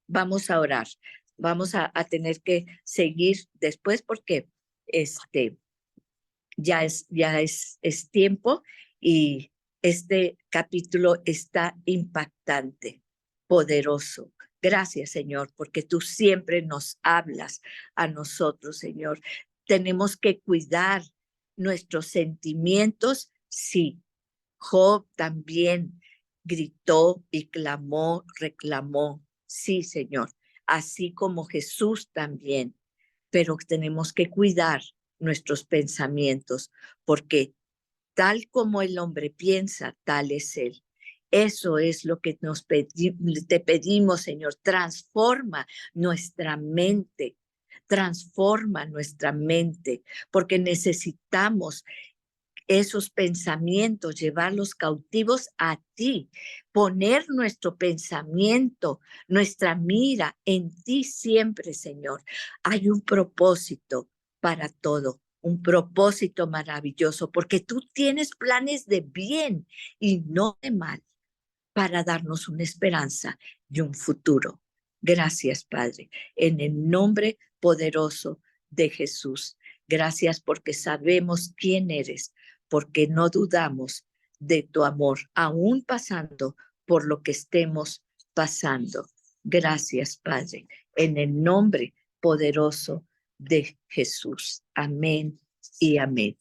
orar. Vamos a tener que seguir después porque ya es tiempo, y este capítulo está impactante, poderoso. Gracias, Señor, porque tú siempre nos hablas a nosotros, Señor. Tenemos que cuidar nuestros sentimientos. Sí, Job también gritó y clamó, reclamó. Sí, Señor, así como Jesús también. Pero tenemos que cuidar nuestros pensamientos, porque tal como el hombre piensa, tal es él. Eso es lo que te pedimos, Señor. Transforma nuestra mente, porque necesitamos esos pensamientos, llevarlos cautivos a ti, poner nuestro pensamiento, nuestra mira en ti siempre, Señor. Hay un propósito para todo, un propósito maravilloso, porque tú tienes planes de bien y no de mal, para darnos una esperanza y un futuro. Gracias, Padre, en el nombre poderoso de Jesús. Gracias porque sabemos quién eres, porque no dudamos de tu amor, aún pasando por lo que estemos pasando. Gracias, Padre, en el nombre poderoso de Jesús. Amén y amén.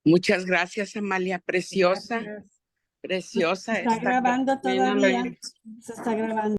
Muchas gracias, Amalia. Preciosa, Gracias. preciosa. Se está grabando todavía. Se está grabando.